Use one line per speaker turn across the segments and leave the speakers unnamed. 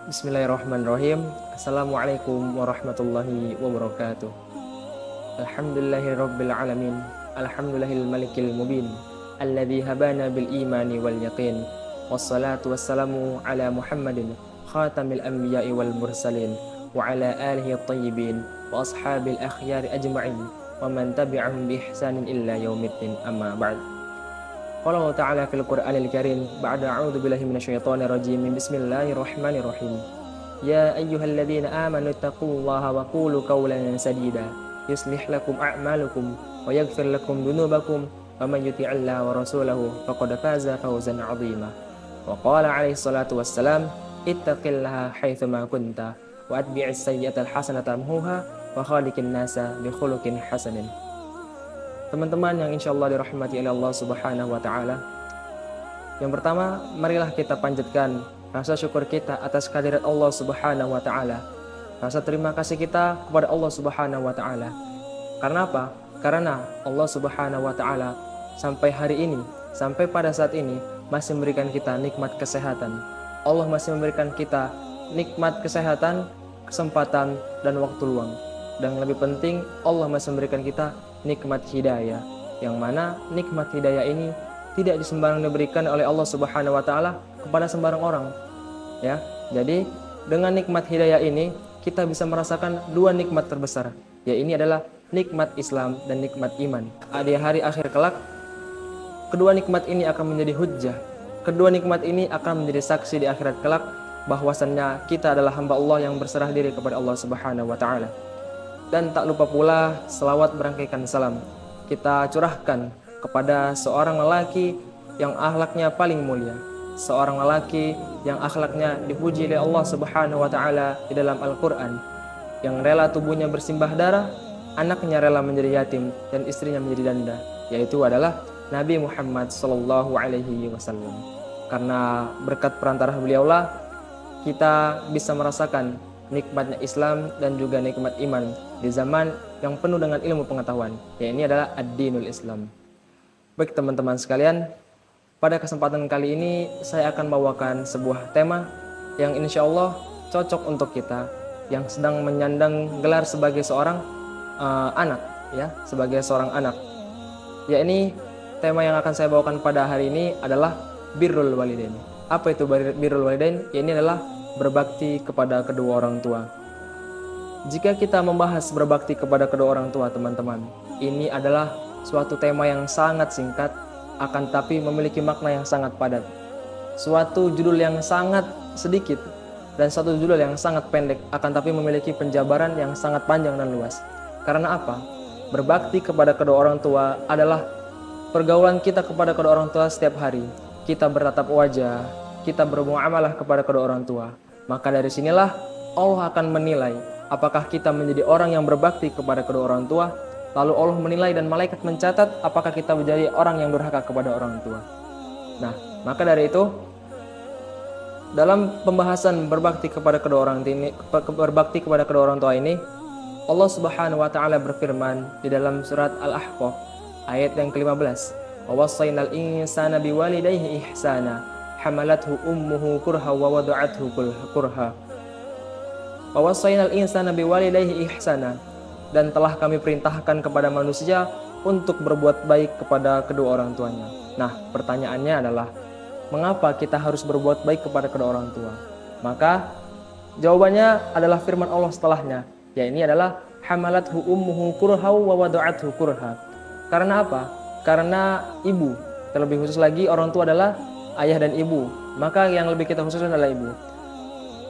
Bismillahirrahmanirrahim. Assalamualaikum warahmatullahi wabarakatuh. Alhamdulillahirabbil alamin. Alhamdulillahil malikil mubin. Alladzi habana bil imani wal yaqin. Wassalatu wassalamu ala Muhammadin khatamil anbiya'i wal mursalin wa ala alihi at-tayyibin wa ashabil akhyari ajma'in wa man tabi'ahum bi ihsanin illa yaumiddin, amma ba'd. Qala Allah Ta'ala fil Qur'anil Karim ba'da a'udzu billahi minasyaitonir rajim. Bismillahirrahmanirrahim. Ya ayyuhalladzina amanu taqullaha wa qulu qawlan sadida yuslih lakum a'malukum wa yaghfir lakum dhunubakum wa may yuti'illaha wa rasulahu faqad faza fawzan 'azima. Wa qala 'alaihi salatu wassalam ittaqillaha haitsu ma kunta wa atbi'is sayyi'atal hasanata tamhuha wa khaliqin nasa bi khuluqin hasanin. Teman-teman yang insyaallah dirahmati oleh Allah Subhanahu wa taala. Yang pertama, marilah kita panjatkan rasa syukur kita atas kehadirat Allah Subhanahu wa taala. Rasa terima kasih kita kepada Allah Subhanahu wa taala. Karena apa? Karena Allah Subhanahu wa taala sampai hari ini, sampai pada saat ini masih memberikan kita nikmat kesehatan. Allah masih memberikan kita nikmat kesehatan, kesempatan dan waktu luang. Dan lebih penting, Allah masih memberikan kita nikmat hidayah, yang mana nikmat hidayah ini tidak sembarang diberikan oleh Allah Subhanahu wa taala kepada sembarang orang. Ya. Jadi dengan nikmat hidayah ini kita bisa merasakan dua nikmat terbesar. Ya, ini adalah nikmat Islam dan nikmat iman. Di hari akhir kelak, kedua nikmat ini akan menjadi hujjah. Kedua nikmat ini akan menjadi saksi di akhirat kelak bahwasannya kita adalah hamba Allah yang berserah diri kepada Allah Subhanahu wa taala. Dan tak lupa pula selawat berangkaikan salam kita curahkan kepada seorang lelaki yang akhlaknya paling mulia, seorang lelaki yang akhlaknya dipuji oleh Allah Subhanahu wa taala di dalam Al-Qur'an, yang rela tubuhnya bersimbah darah, anaknya rela menjadi yatim dan istrinya menjadi janda, yaitu adalah Nabi Muhammad sallallahu alaihi wasallam. Karena berkat perantara beliaulah kita bisa merasakan nikmatnya Islam dan juga nikmat iman di zaman yang penuh dengan ilmu pengetahuan. Ya, ini adalah ad-dinul Islam. Baik teman-teman sekalian, pada kesempatan kali ini saya akan bawakan sebuah tema yang insya Allah cocok untuk kita yang sedang menyandang gelar sebagai seorang anak, ya, sebagai seorang anak. Ya, ini tema yang akan saya bawakan pada hari ini adalah birrul walidain. Apa itu birrul walidain? Ya, ini adalah berbakti kepada kedua orang tua. Jika kita membahas berbakti kepada kedua orang tua, teman-teman, ini adalah suatu tema yang sangat singkat, akan tapi memiliki makna yang sangat padat. Suatu judul yang sangat sedikit dan satu judul yang sangat pendek, akan tapi memiliki penjabaran yang sangat panjang dan luas. Karena apa? Berbakti kepada kedua orang tua adalah pergaulan kita kepada kedua orang tua setiap hari. Kita bertatap wajah, kita bermuamalah kepada kedua orang tua. Maka dari sinilah Allah akan menilai apakah kita menjadi orang yang berbakti kepada kedua orang tua. Lalu Allah menilai dan malaikat mencatat apakah kita menjadi orang yang durhaka kepada orang tua. Nah, maka dari itu dalam pembahasan berbakti kepada kedua orang tua ini, Allah Subhanahu wa taala berfirman di dalam surat Al-Ahqaf ayat yang ke-15, "Wa wassaynal insana biwalidayhi ihsana." Hamalathu ummuhu kurha wa wada'athu kurha. Wa wassaynal insana biwalidayhi ihsana. Dan telah kami perintahkan kepada manusia untuk berbuat baik kepada kedua orang tuanya. Nah, pertanyaannya adalah mengapa kita harus berbuat baik kepada kedua orang tua? Maka jawabannya adalah firman Allah setelahnya. Ya, ini adalah hamalathu ummuhu kurha wa wada'athu kurha. Karena apa? Karena ibu, terlebih khusus lagi orang tua adalah ayah dan ibu, maka yang lebih kita khususkan adalah ibu.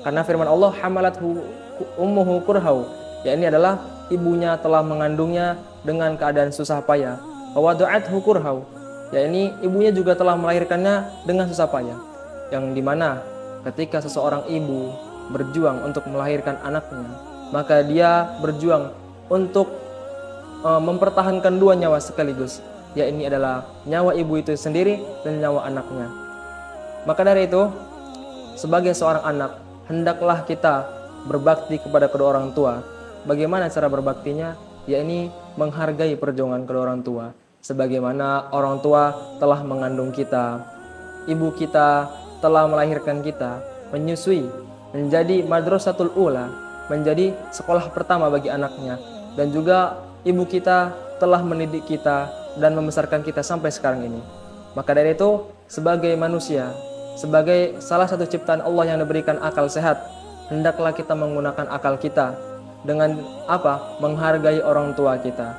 Karena firman Allah hamalathu ummuhu kurhau, ya, ini adalah ibunya telah mengandungnya dengan keadaan susah payah. Wa wada'athu kurhau, ya, ini ibunya juga telah melahirkannya dengan susah payah. Yang dimana ketika seseorang ibu berjuang untuk melahirkan anaknya, maka dia berjuang untuk mempertahankan dua nyawa sekaligus. Ya, ini adalah nyawa ibu itu sendiri dan nyawa anaknya. Maka dari itu, sebagai seorang anak, hendaklah kita berbakti kepada kedua orang tua. Bagaimana cara berbaktinya? Yakni menghargai perjuangan kedua orang tua. Sebagaimana orang tua telah mengandung kita, ibu kita telah melahirkan kita, menyusui, menjadi madrasatul ula, menjadi sekolah pertama bagi anaknya. Dan juga ibu kita telah mendidik kita dan membesarkan kita sampai sekarang ini. Maka dari itu, sebagai manusia, sebagai salah satu ciptaan Allah yang diberikan akal sehat, hendaklah kita menggunakan akal kita dengan apa? Menghargai orang tua kita.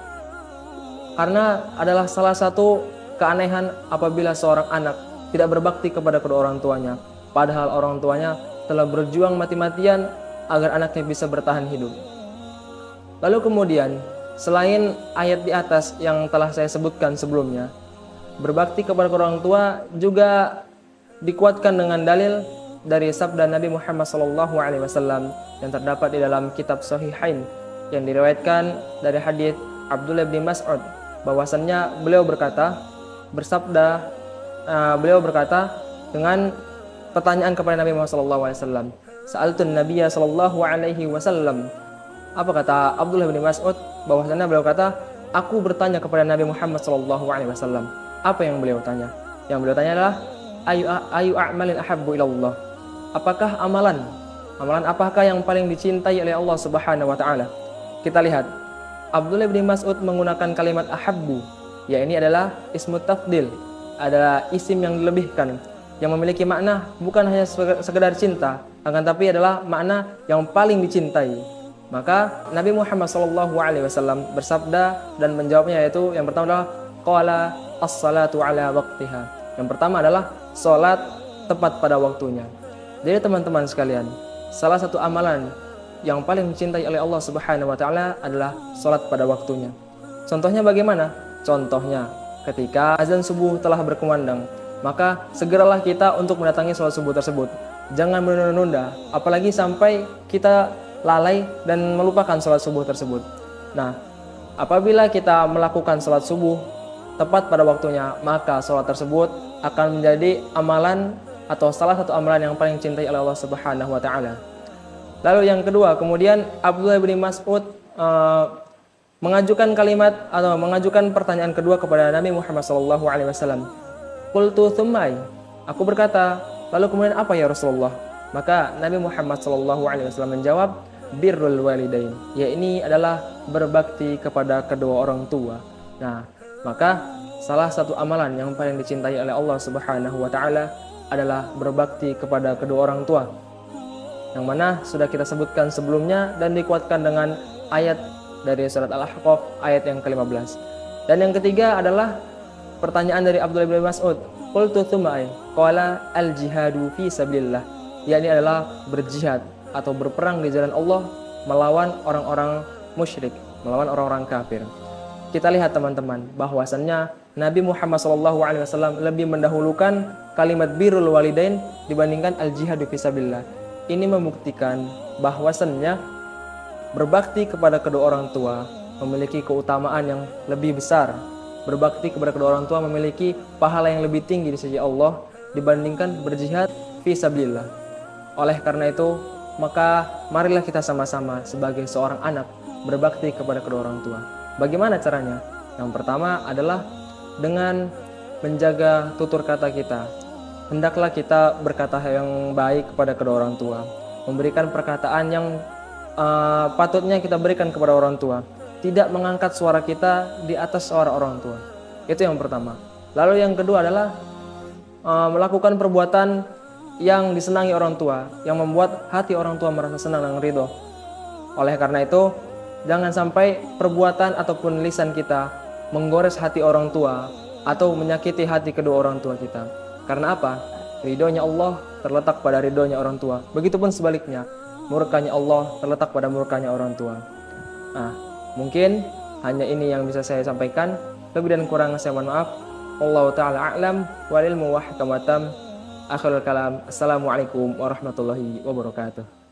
Karena adalah salah satu keanehan apabila seorang anak tidak berbakti kepada kedua orang tuanya, padahal orang tuanya telah berjuang mati-matian agar anaknya bisa bertahan hidup. Lalu kemudian, selain ayat di atas yang telah saya sebutkan sebelumnya, berbakti kepada kedua orang tua juga dikuatkan dengan dalil dari sabda Nabi Muhammad SAW yang terdapat di dalam kitab Sahihain yang diriwayatkan dari hadits Abdullah bin Mas'ud, bahwasannya beliau berkata dengan pertanyaan kepada Nabi Muhammad SAW, Sa'altun Nabiya sallallahu alaihi wasallam. Apa kata Abdullah bin Mas'ud? Bahwasannya beliau kata, aku bertanya kepada Nabi Muhammad sallallahu alaihi wasallam. Apa yang beliau tanya? Yang beliau tanya adalah ayu a'malin ahabbu ilallah. Apakah amalan apakah yang paling dicintai oleh Allah Subhanahu wa taala? Kita lihat Abdullah bin Mas'ud menggunakan kalimat ahabbu, ya ini adalah ismut tafdil, adalah isim yang dilebihkan, yang memiliki makna bukan hanya sekedar cinta, akan tapi adalah makna yang paling dicintai. Maka Nabi Muhammad SAW bersabda dan menjawabnya, yaitu yang pertama adalah qala as-salatu ala waqtiha. Yang pertama adalah salat tepat pada waktunya. Jadi teman-teman sekalian, salah satu amalan yang paling dicintai oleh Allah Subhanahu wa taala adalah salat pada waktunya. Contohnya bagaimana? Contohnya ketika azan subuh telah berkumandang, maka segeralah kita untuk mendatangi salat subuh tersebut. Jangan menunda-nunda, apalagi sampai kita lalai dan melupakan salat subuh tersebut. Nah, apabila kita melakukan salat subuh tepat pada waktunya, maka salat tersebut akan menjadi amalan atau salah satu amalan yang paling dicintai oleh Allah Subhanahu wa taala. Lalu yang kedua, kemudian Abdullah bin Mas'ud mengajukan kalimat atau mengajukan pertanyaan kedua kepada Nabi Muhammad SAW. Qultu tsumma, aku berkata, lalu kemudian apa ya Rasulullah? Maka Nabi Muhammad SAW menjawab, birrul walidain, ya ini adalah berbakti kepada kedua orang tua. Nah, maka salah satu amalan yang paling dicintai oleh Allah Subhanahu wa taala adalah berbakti kepada kedua orang tua, yang mana sudah kita sebutkan sebelumnya dan dikuatkan dengan ayat dari surat Al-Ahqaf ayat yang ke-15. Dan yang ketiga adalah pertanyaan dari Abdullah bin Mas'ud, qultu tsumma qala al-jihadu fi sabilillah, yakni adalah berjihad atau berperang di jalan Allah melawan orang-orang musyrik, melawan orang-orang kafir. Kita lihat teman-teman, bahwasannya Nabi Muhammad SAW lebih mendahulukan kalimat birrul walidain dibandingkan al-jihadu fi sabilillah. Ini membuktikan bahwasannya berbakti kepada kedua orang tua memiliki keutamaan yang lebih besar. Berbakti kepada kedua orang tua memiliki pahala yang lebih tinggi di sisi Allah dibandingkan berjihad fi sabilillah. Oleh karena itu, maka marilah kita sama-sama sebagai seorang anak berbakti kepada kedua orang tua. Bagaimana caranya? Yang pertama adalah dengan menjaga tutur kata kita. Hendaklah kita berkata yang baik kepada kedua orang tua, memberikan perkataan yang patutnya kita berikan kepada orang tua, tidak mengangkat suara kita di atas suara orang tua. Itu yang pertama. Lalu yang kedua adalah melakukan perbuatan yang disenangi orang tua, yang membuat hati orang tua merasa senang dan ridho. Oleh karena itu, jangan sampai perbuatan ataupun lisan kita menggores hati orang tua atau menyakiti hati kedua orang tua kita. Karena apa? Ridhonya Allah terletak pada ridhonya orang tua. Begitupun sebaliknya, murkanya Allah terletak pada murkanya orang tua. Nah, mungkin hanya ini yang bisa saya sampaikan. Lebih dan kurang saya mohon maaf. Wallahu ta'ala a'lam wal ilmu wahkamatam. Akhirul kalam. Assalamualaikum warahmatullahi wabarakatuh.